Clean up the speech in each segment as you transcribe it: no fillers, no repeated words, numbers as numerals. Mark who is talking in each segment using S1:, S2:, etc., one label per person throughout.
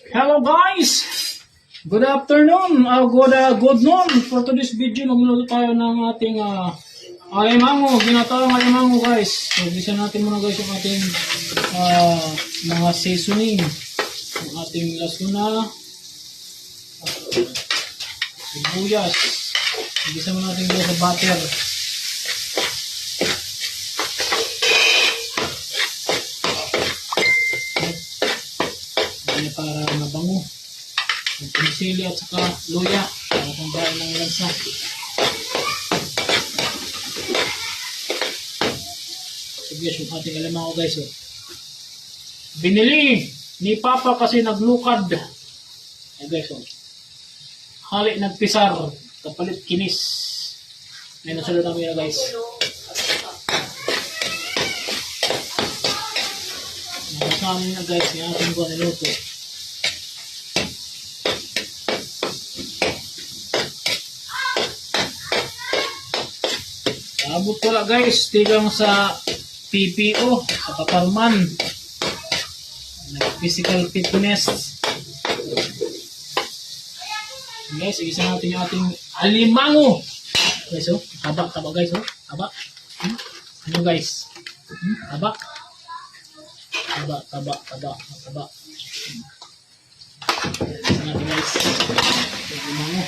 S1: Hello guys! Good afternoon, good noon. For today's video, magluluto tayo ng ating alimango, ginataang alimango guys. So, bisa natin muna guys yung ating mga seasoning. Yung ating lasuna, sibuyas. Bisa muna natin guys sa butter. Para mabango yung sili at saka luya para pambahan ng lansa. So guys, yung ating alimango guys, binili ni Papa kasi naglukad. Ayan guys, hali nagpisar kapalit kinis. Ngayon nasunod namin na guys. Nakasamin na guys yung ating buwan niluto. Abot ko lang guys, tigang sa PPO, sa Paparman. Physical fitness. Guys, isa natin yung ating alimango. Guys, taba guys, taba. Ano guys? Taba. Taba. Isa natin guys. Alimango.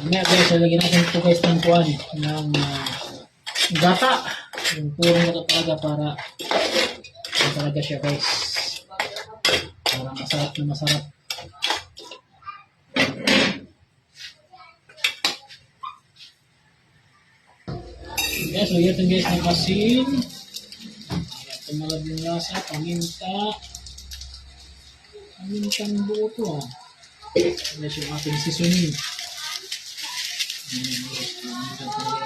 S1: Ngayon guys, lagyan natin ito guys ng kuwan ng gata. Yung purong gata talaga para talaga siya guys. Para masarap na masarap. Guys, lagyan natin guys ng asin. Tumalab yung lasa, paminta. Pamintang buo ito Guys, yung ating seasoning.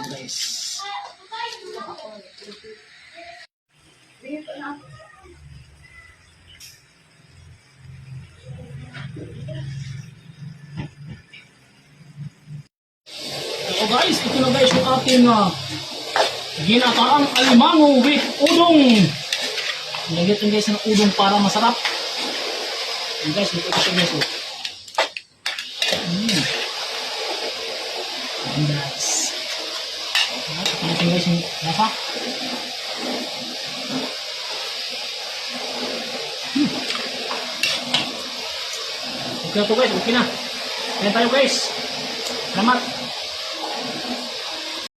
S1: Guys. So guys, ito na guys yung ating ginataang alimango with udong. Nilagyan guys ng udong para masarap. And guys, ito guys. Guys. Ito natin guys yung lasa. Okay na to guys, okay na. Kaya tayo guys. Salamat.